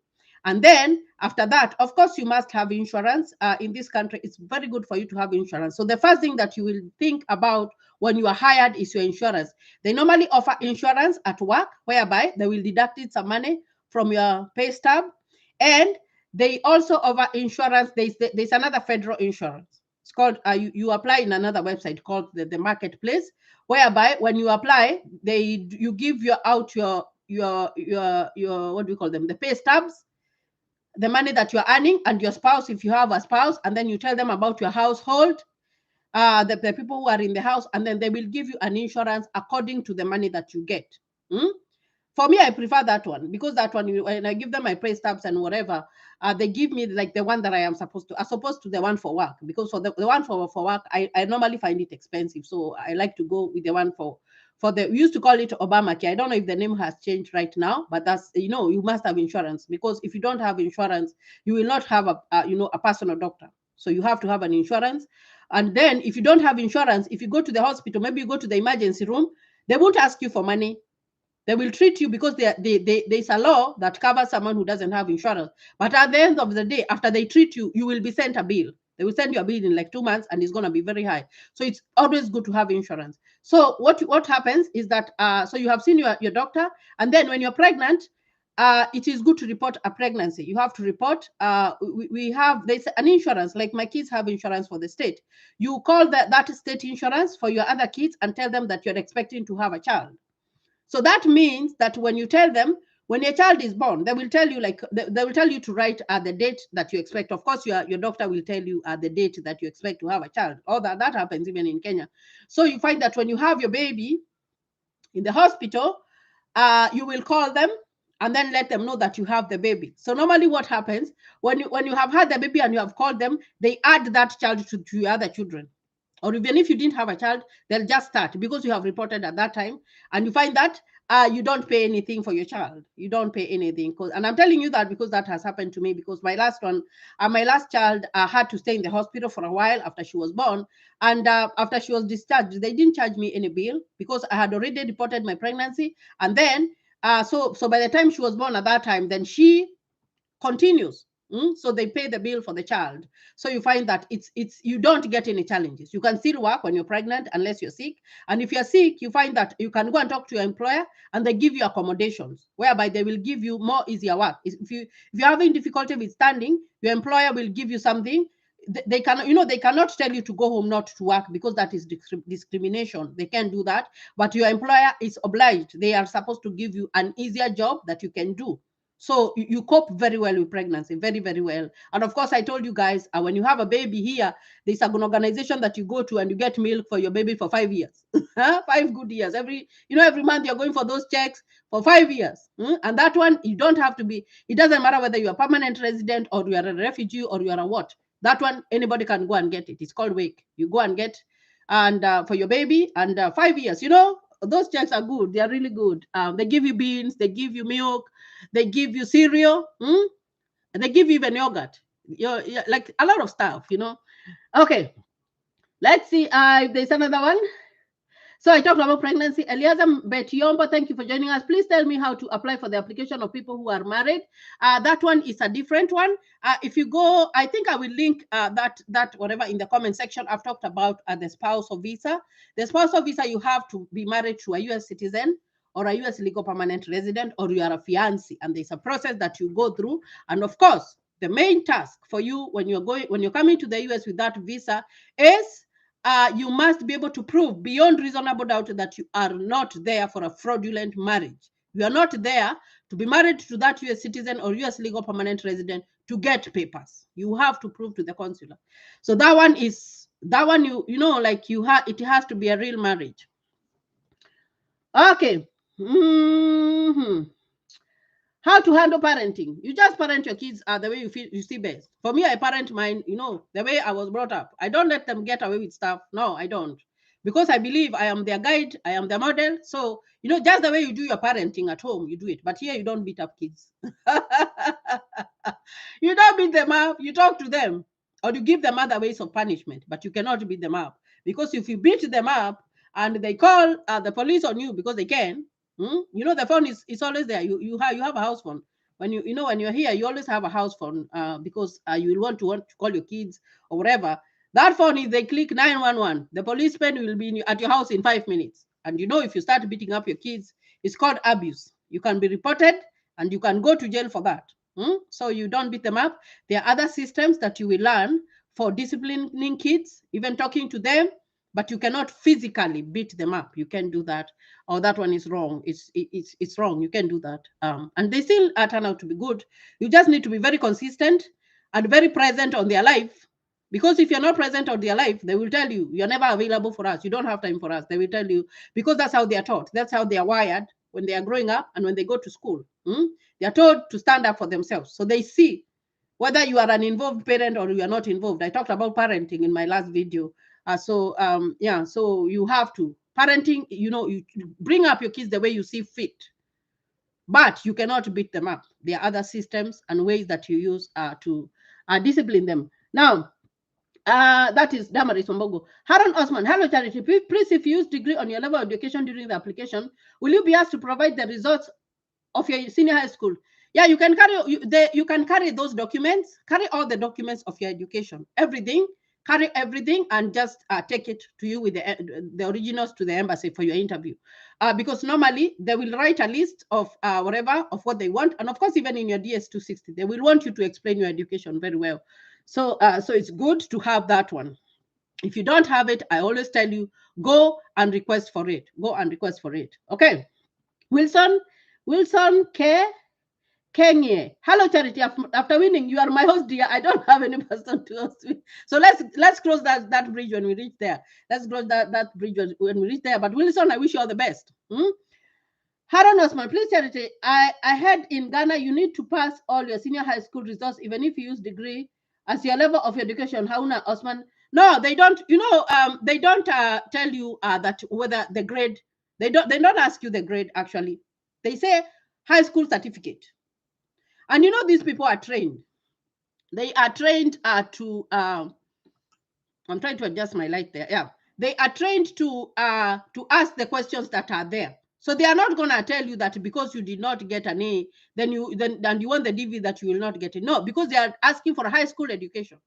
And then after that, of course, you must have insurance. In this country, it's very good for you to have insurance. So the first thing that you will think about when you are hired is your insurance. They normally offer insurance at work, whereby they will deduct some money from your pay stub. And they also offer insurance. There's another federal insurance. It's called, you apply in another website called the marketplace, whereby when you apply, you give out your what do we call them? The pay stubs, the money that you're earning, and your spouse, if you have a spouse, and then you tell them about your household, the people who are in the house, and then they will give you an insurance according to the money that you get. For me, I prefer that one, because that one, when I give them my pay stubs and whatever, they give me like the one that I am supposed to, as opposed to the one for work. Because for the one for work, I normally find it expensive. So I like to go with the one for the, we used to call it Obamacare. I don't know if the name has changed right now, but that's, you must have insurance, because if you don't have insurance, you will not have a personal doctor. So you have to have an insurance. And then if you don't have insurance, if you go to the hospital, maybe you go to the emergency room, they won't ask you for money. They will treat you, because there's a law that covers someone who doesn't have insurance. But at the end of the day, after they treat you, you will be sent a bill. They will send you a bill in like 2 months, and it's going to be very high. So it's always good to have insurance. So what happens is that, so you have seen your doctor, and then when you're pregnant, it is good to report a pregnancy. You have to report. We have, there's an insurance, like my kids have insurance for the state. You call that state insurance for your other kids and tell them that you're expecting to have a child. So that means that when you tell them, when your child is born, they will tell you, like, they will tell you to write the date that you expect. Of course, your doctor will tell you the date that you expect to have a child. All that happens even in Kenya. So you find that when you have your baby in the hospital, you will call them and then let them know that you have the baby. So normally what happens, when you have had the baby and you have called them, they add that child to your other children. Or even if you didn't have a child, they'll just start, because you have reported at that time, and you find that you don't pay anything for your child. You don't pay anything. And I'm telling you that because that has happened to me, because my last child had to stay in the hospital for a while after she was born. And after she was discharged, they didn't charge me any bill, because I had already reported my pregnancy. And then, so by the time she was born at that time, then she continues. So they pay the bill for the child. So you find that it's you don't get any challenges. You can still work when you're pregnant unless you're sick. And if you're sick, you find that you can go and talk to your employer, and they give you accommodations whereby they will give you more easier work. If you're having difficulty with standing, your employer will give you something. They cannot tell you to go home not to work, because that is discrimination. They can't do that. But your employer is obliged. They are supposed to give you an easier job that you can do. So you cope very well with pregnancy, very, very well. And of course, I told you guys, when you have a baby here, there's an organization that you go to, and you get milk for your baby for 5 years. 5 good years. Every month you're going for those checks for 5 years. And that one, you don't have to be, it doesn't matter whether you're a permanent resident or you are a refugee or you are a what. That one, anybody can go and get it. It's called WAKE. You go and get, and for your baby, and 5 years, those checks are good. They are really good. They give you beans, they give you milk, they give you cereal, and they give you even yogurt. Like a lot of stuff. Okay, let's see if there's another one. So I talked about pregnancy. Eliazam Betiombo, thank you for joining us. Please tell me how to apply for the application of people who are married. That one is a different one. If you go, I think I will link that whatever in the comment section. I've talked about the spousal visa. The spousal visa, you have to be married to a U.S. citizen or a U.S. legal permanent resident, or you are a fiancé, and there's a process that you go through. And of course, the main task for you when you're coming to the U.S. with that visa is you must be able to prove beyond reasonable doubt that you are not there for a fraudulent marriage. You are not there to be married to that U.S. citizen or U.S. legal permanent resident to get papers. You have to prove to the consular. So that one, it has to be a real marriage. Okay. How to handle parenting? You just parent your kids the way you see best. For me, I parent mine, the way I was brought up. I don't let them get away with stuff. No, I don't. Because I believe I am their guide, I am their model. So, just the way you do your parenting at home, you do it. But here you don't beat up kids. You don't beat them up, you talk to them. Or you give them other ways of punishment, but you cannot beat them up. Because if you beat them up and they call the police on you because they can, the phone is always there. You have a house phone. When when you're here, you always have a house phone because you will want to call your kids or whatever. That phone, if they click 911, the policeman will be at your house in 5 minutes. And if you start beating up your kids, it's called abuse. You can be reported and you can go to jail for that. So you don't beat them up. There are other systems that you will learn for disciplining kids, even talking to them, but you cannot physically beat them up. You can't do that. Or that one is wrong. It's wrong. You can't do that. And they still turn out to be good. You just need to be very consistent and very present on their life. Because if you're not present on their life, they will tell you, you're never available for us. You don't have time for us. They will tell you, because that's how they are taught. That's how they are wired. when they are growing up and when they go to school. They are told to stand up for themselves. So they see whether you are an involved parent or you are not involved. I talked about parenting in my last video. So you have to parenting, you bring up your kids the way you see fit, but you cannot beat them up. There are other systems and ways that you use to discipline them. Now, that is Damaris Mombogo. Haran Osman, hello Charity. Please, if you use degree on your level of education during the application, will you be asked to provide the results of your senior high school? Yeah, you can carry those documents, carry all the documents of your education, everything, carry everything, and just take it to you with the originals to the embassy for your interview. Because normally they will write a list of whatever of what they want, and of course, even in your DS-260, they will want you to explain your education very well. So it's good to have that one. If you don't have it, I always tell you, go and request for it. Go and request for it. Okay. Wilson K. Kenya. Hello, Charity. After winning, you are my host, dear. I don't have any person to host me. So let's cross that bridge when we reach there. Let's cross that bridge when we reach there. But Wilson, I wish you all the best. Haran Osman, please, Charity. I heard in Ghana you need to pass all your senior high school results, even if you use degree as your level of education. Haruna Osman. No, they don't. They don't tell you that whether the grade. They don't ask you the grade actually. They say high school certificate. And these people are trained. They are trained to. I'm trying to adjust my light there. Yeah, they are trained to ask the questions that are there. So they are not gonna tell you that because you did not get an A, then you want the DV that you will not get it. No, because they are asking for a high school education.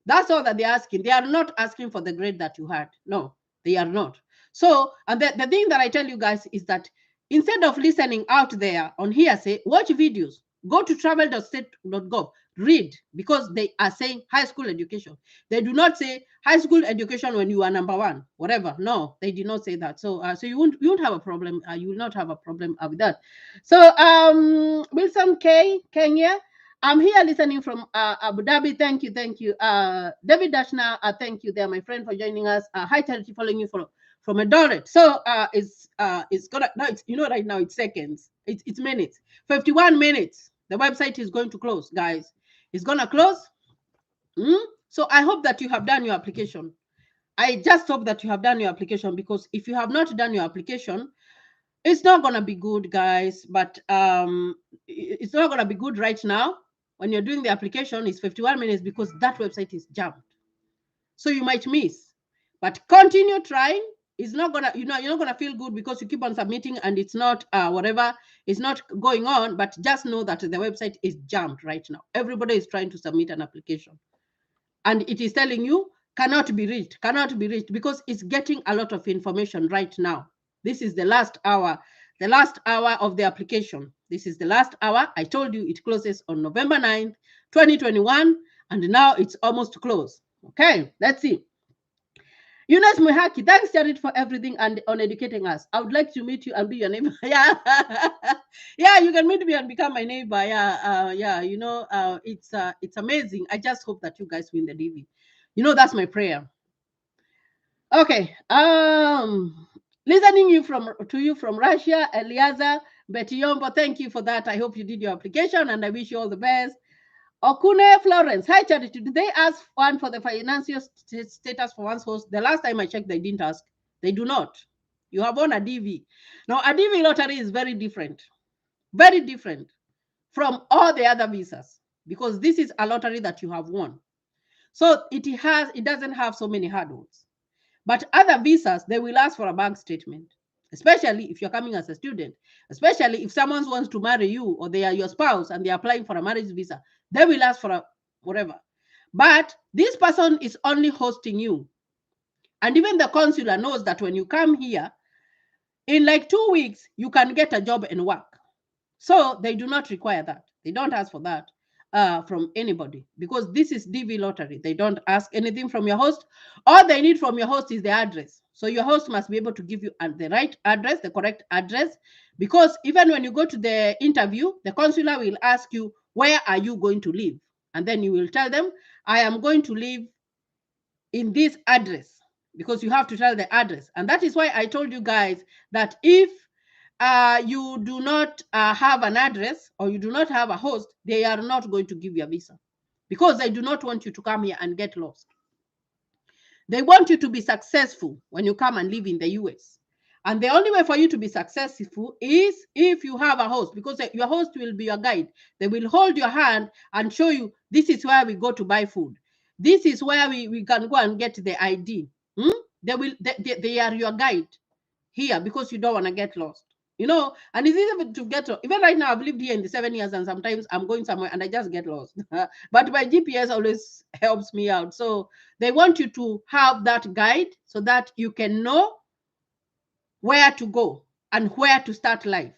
That's all that they're asking. They are not asking for the grade that you had. No, they are not. So, and the thing that I tell you guys is that instead of listening out there on hearsay, watch videos. Go to travel.state.gov, read, because they are saying high school education. They do not say high school education when you are number one, whatever. No, they did not say that. So, so you won't have a problem. You will not have a problem with that. So, Wilson K. Kenya. I'm here listening from Abu Dhabi. Thank you. David Dashna, thank you there, my friend, for joining us. Hi, Charity, following you from Eldoret. So it's gonna no, it's right now it's seconds. It's minutes. 51 minutes. The website is going to close, guys. It's gonna close. So I hope that you have done your application. I just hope that you have done your application, because if you have not done your application, it's not gonna be good, guys. But it's not gonna be good right now. When you're doing the application, it's 51 minutes because that website is jammed. So you might miss. But continue trying. It's not gonna, you're not gonna feel good because you keep on submitting and it's not whatever, it's not going on. But just know that the website is jammed right now. Everybody is trying to submit an application, and it is telling you cannot be reached because it's getting a lot of information right now. This is the last hour of the application. This is the last hour. I told you it closes on November 9th, 2021, and now it's almost closed. Okay, let's see. Yunus Muhaki, thanks, Jared, for everything and on educating us. I would like to meet you and be your neighbor. Yeah, yeah, you can meet me and become my neighbor. Yeah, it's amazing. I just hope that you guys win the DV. That's my prayer. Okay. Listening to you from Russia, Eliaza Betiyombo. Thank you for that. I hope you did your application and I wish you all the best. Okune Florence. Hi, Charity. Did they ask one for the financial status for one's host? The last time I checked, they didn't ask. They do not. You have won a DV. Now, a DV lottery is very different from all the other visas, because this is a lottery that you have won. So it doesn't have so many hurdles. But other visas, they will ask for a bank statement, especially if you're coming as a student, especially if someone wants to marry you or they are your spouse and they're applying for a marriage visa, they will ask for a whatever. But this person is only hosting you. And even the consular knows that when you come here, in like 2 weeks, you can get a job and work. So they do not require that. They don't ask for that from anybody, because this is DV lottery. They don't ask anything from your host. All they need from your host is the address. So your host must be able to give you the right address, the correct address, because even when you go to the interview, the consular will ask you, where are you going to live? And then you will tell them, I am going to live in this address, because you have to tell the address. And that is why I told you guys that if you do not have an address or you do not have a host, they are not going to give you a visa because they do not want you to come here and get lost. They want you to be successful when you come and live in the US. And the only way for you to be successful is if you have a host, because your host will be your guide. They will hold your hand and show you this is where we go to buy food. This is where we can go and get the ID. They are your guide here because you don't want to get lost. And it's easy to get lost. Even right now, I've lived here in the 7 years, and sometimes I'm going somewhere and I just get lost. But my GPS always helps me out. So they want you to have that guide so that you can know where to go and where to start life.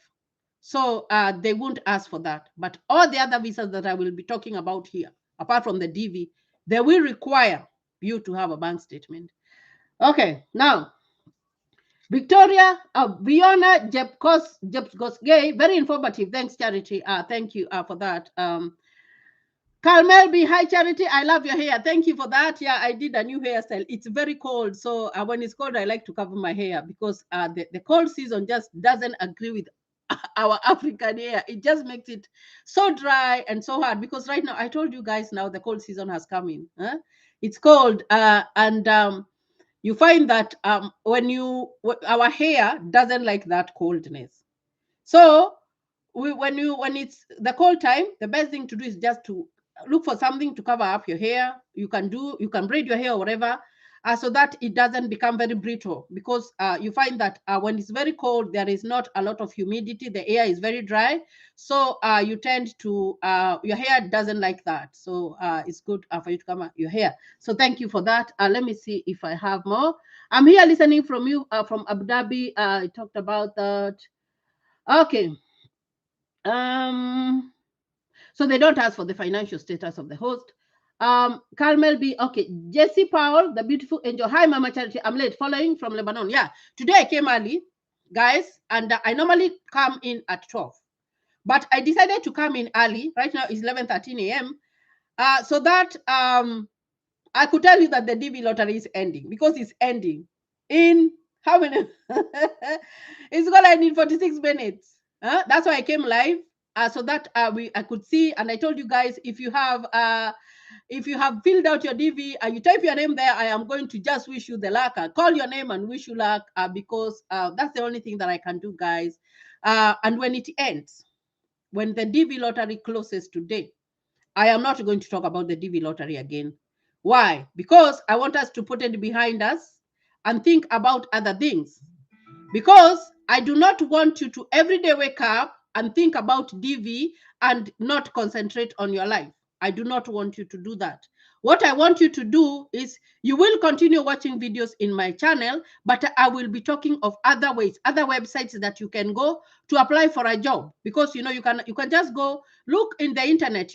So they won't ask for that. But all the other visas that I will be talking about here, apart from the DV, they will require you to have a bank statement. Okay, now Victoria, Viona Jepkosgei, very informative. Thanks, Charity. Thank you for that. Carmel B, hi Charity, I love your hair. Thank you for that. Yeah, I did a new hairstyle. It's very cold, so when it's cold, I like to cover my hair because the cold season just doesn't agree with our African hair. It just makes it so dry and so hard because right now, I told you guys now the cold season has come in. Huh? It's cold, and you find that our hair doesn't like that coldness. So when it's the cold time, the best thing to do is just to look for something to cover up your hair. You can braid your hair or whatever, so that it doesn't become very brittle, because you find that when it's very cold, there is not a lot of humidity, the air is very dry, so you tend to your hair doesn't like that. So it's good for you to cover your hair. So thank you for that. Let me see if I have more. I'm here listening from you from Abu Dhabi. I talked about that. Okay. So they don't ask for the financial status of the host. Carmel B. Okay. Jesse Powell, the beautiful angel. Hi, Mama Charity. I'm late, following from Lebanon. Yeah. Today I came early, guys, and I normally come in at 12. But I decided to come in early. Right now it's 11:13 a.m. So that I could tell you that the DV lottery is ending, because it's ending in how many? It's gonna end in 46 minutes. That's why I came live, so that I could see. And I told you guys, if you have filled out your DV and you type your name there, I am going to just wish you the luck. Call your name and wish you luck, because that's the only thing that I can do, guys. And when it ends, when the DV lottery closes today, I am not going to talk about the DV lottery again. Why? Because I want us to put it behind us and think about other things. Because I do not want you to every day wake up and think about DV and not concentrate on your life. I do not want you to do that. What I want you to do is, you will continue watching videos in my channel, but I will be talking of other ways, other websites that you can go to apply for a job. Because you can just go look in the internet.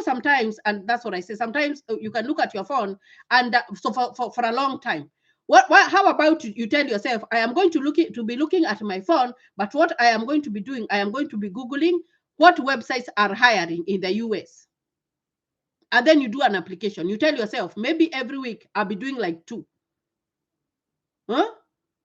Sometimes, and that's what I say, sometimes you can look at your phone, and so for a long time. How about you tell yourself, I am going to be looking at my phone, but what I am going to be doing, I am going to be Googling what websites are hiring in the US. And then you do an application. You tell yourself, maybe every week I'll be doing like 2.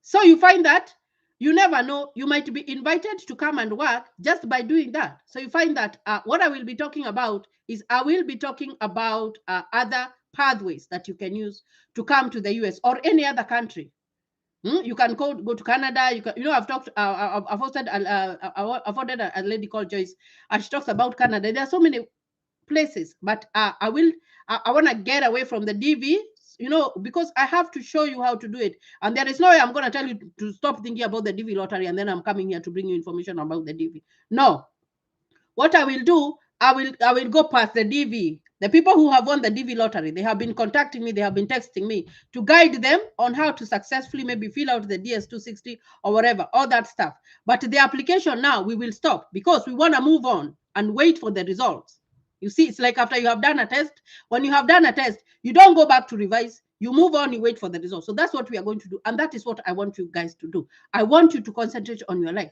So you find that you never know, you might be invited to come and work just by doing that. So you find that what I will be talking about is, I will be talking about other pathways that you can use to come to the US or any other country. You can go to Canada. I've talked. I've afforded a lady called Joyce, and she talks about Canada. There are so many places, but I want to get away from the DV, because I have to show you how to do it. And there is no way I'm going to tell you to stop thinking about the DV lottery, and then I'm coming here to bring you information about the DV. No, what I will do, I will go past the DV. The people who have won the DV lottery, they have been contacting me, they have been texting me to guide them on how to successfully maybe fill out the DS-260 or whatever, all that stuff. But the application now, we will stop, because we want to move on and wait for the results. You see, it's like after you have done a test. When you have done a test, you don't go back to revise. You move on, you wait for the results. So that's what we are going to do. And that is what I want you guys to do. I want you to concentrate on your life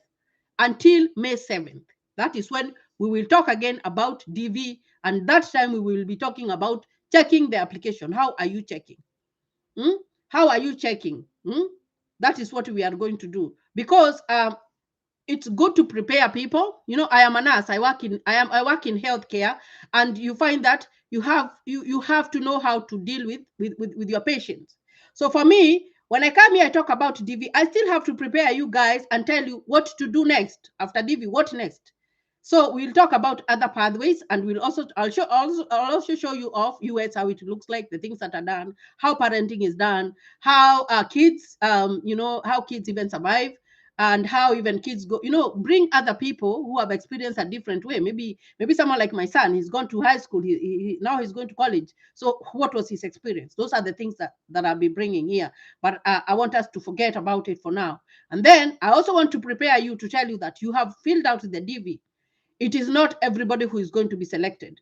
until May 7th. That is when we will talk again about DV. And that time we will be talking about checking the application. How are you checking? How are you checking? That is what we are going to do. Because it's good to prepare people. You know, I am a nurse. I work in healthcare, and you find that you have to know how to deal with your patients. So for me, when I come here, I talk about DV. I still have to prepare you guys and tell you what to do next after DV. What next? So we'll talk about other pathways, and we'll also I'll also show you off US how it looks like, the things that are done, how parenting is done, how kids how kids even survive, and how even kids go, bring other people who have experienced a different way. Maybe someone like my son, he's gone to high school, now he's going to college. So what was his experience? Those are the things that I'll be bringing here. But I want us to forget about it for now. And then I also want to prepare you to tell you that you have filled out the DV. It is not everybody who is going to be selected.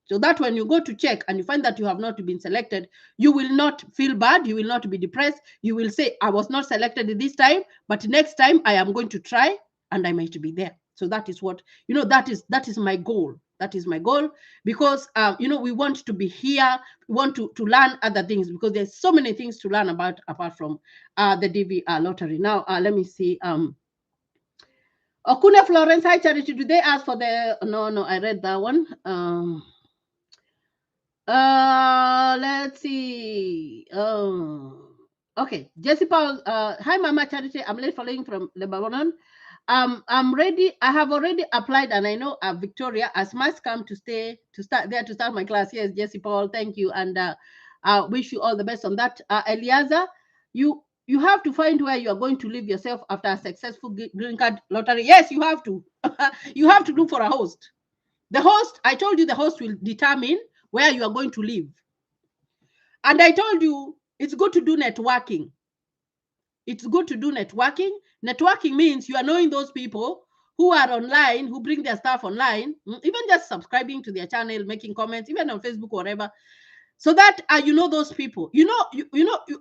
So that when you go to check and you find that you have not been selected, you will not feel bad. You will not be depressed. You will say, I was not selected this time, but next time I am going to try and I might be there. So that is what, that is my goal. That is my goal, because we want to be here. We want to learn other things, because there's so many things to learn about apart from the DV lottery. Now, let me see. Okuna Florence, hi Charity. Do they ask for the? No, I read that one. Let's see. Okay. Jesse Paul. Hi Mama Charity. I'm late following from Lebanon. I'm ready. I have already applied, and I know Victoria as must come to start my class. Yes, Jesse Paul. Thank you, and I wish you all the best on that. Eliaza, you have to find where you are going to live yourself after a successful green card lottery. Yes, you have to. You have to look for a host. The host, I told you, the host will determine where you are going to live. And I told you it's good to do networking. It's good to do networking. Networking means you are knowing those people who are online, who bring their stuff online, even just subscribing to their channel, making comments, even on Facebook or whatever, so that you know those people. You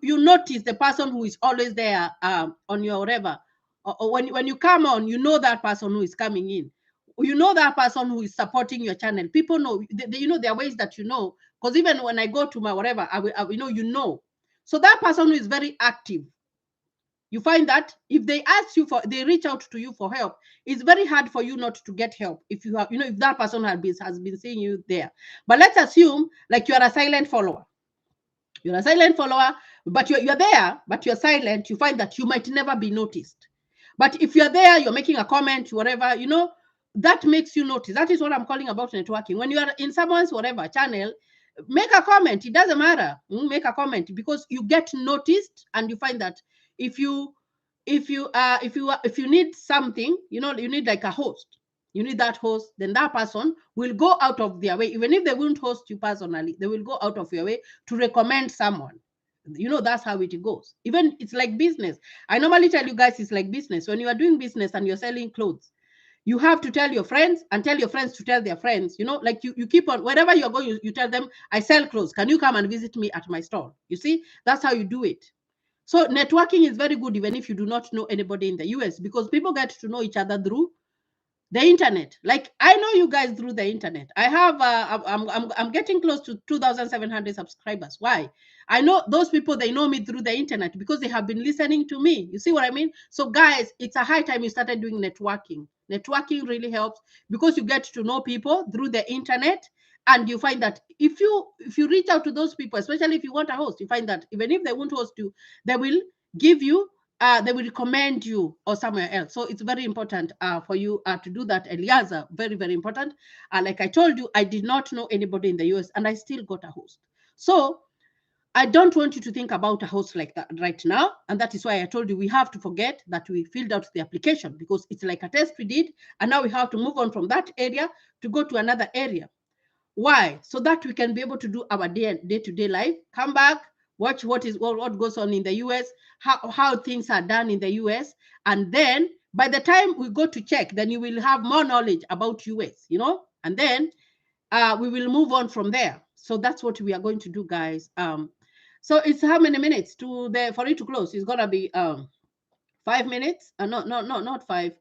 notice the person who is always there on your whatever, or when you come on, you know that person who is coming in. You know that person who is supporting your channel. People know, there are ways that because even when I go to my whatever, I will. So that person who is very active, you find that if they reach out to you for help, it's very hard for you not to get help if you have, if that person has been seeing you there. But let's assume like you are a silent follower. You're a silent follower, but you're there, but you're silent. You find that you might never be noticed. But if you're there, you're making a comment, whatever, that makes you notice. That is what I'm calling about networking. When you are in someone's whatever channel, make a comment. It doesn't matter. Make a comment, because you get noticed, and you find that if you need something, you need like a host. You need that host, then that person will go out of their way. Even if they won't host you personally, they will go out of your way to recommend someone. That's how it goes. Even it's like business. I normally tell you guys it's like business. When you are doing business and you're selling clothes, you have to tell your friends and tell your friends to tell their friends. Like you keep on, wherever you're going, you tell them, I sell clothes. Can you come and visit me at my store? You see, that's how you do it. So networking is very good, even if you do not know anybody in the US, because people get to know each other through the internet. Like I know you guys through the internet. I have I'm getting close to 2,700 subscribers. Why? I know those people, they know me through the internet because they have been listening to me. You see what I mean? So guys, it's a high time you started doing networking. Networking really helps, because you get to know people through the internet, and you find that if you reach out to those people, especially if you want a host, you find that even if they won't host you, they will give you they will recommend you or somewhere else. So it's very important for you to do that, Eliaza. Very, very important. Like I told you, I did not know anybody in the US, and I still got a host. So I don't want you to think about a host like that right now. And that is why I told you we have to forget that we filled out the application, because it's like a test we did. And now we have to move on from that area to go to another area. Why? So that we can be able to do our day-to-day life, come back, watch what goes on in the US, how things are done in the US, and then by the time we go to check, then you will have more knowledge about US, and then we will move on from there. So that's what we are going to do, guys. So it's how many minutes for it to close? It's gonna be 5 minutes. Not five.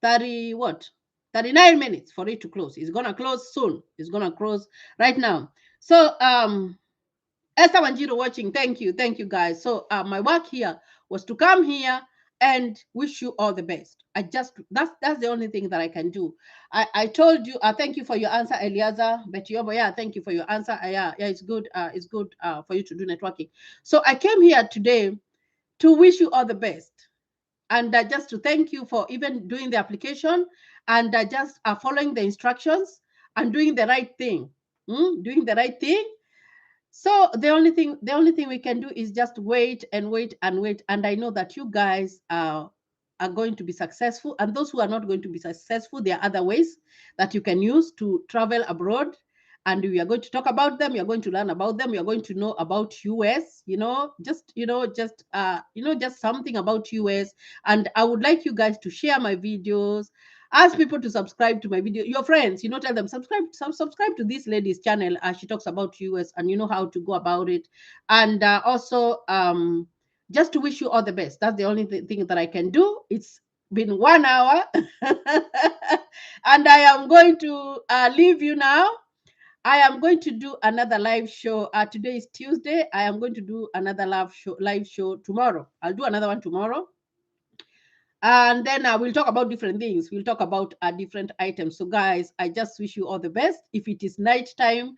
30 what? 39 minutes for it to close. It's gonna close soon. It's gonna close right now. So Esther Wanjiro watching. Thank you, guys. So my work here was to come here and wish you all the best. I just that's the only thing that I can do. I told you. Thank you for your answer, Eliaza. But yeah, thank you for your answer. Yeah, it's good. It's good for you to do networking. So I came here today to wish you all the best, and just to thank you for even doing the application, and just following the instructions and doing the right thing. Doing the right thing. So the only thing we can do is just wait and wait and wait. And I know that you guys are going to be successful. And those who are not going to be successful, there are other ways that you can use to travel abroad. And we are going to talk about them. You're going to learn about them. You're going to know about US. Just something about US. And I would like you guys to share my videos. Ask people to subscribe to my video. Your friends, tell them subscribe to this lady's channel. She talks about US, and you know how to go about it. And also, just to wish you all the best. That's the only thing that I can do. It's been 1 hour, and I am going to leave you now. I am going to do another live show. Today is Tuesday. I am going to do another live show tomorrow. I'll do another one tomorrow, and then we'll talk about different things. We'll talk about different items. So guys, I just wish you all the best. If it is night time,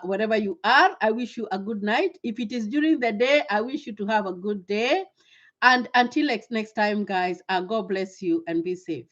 wherever you are, I wish you a good night. If it is during the day, I wish you to have a good day. And until next time, guys, God bless you and be safe.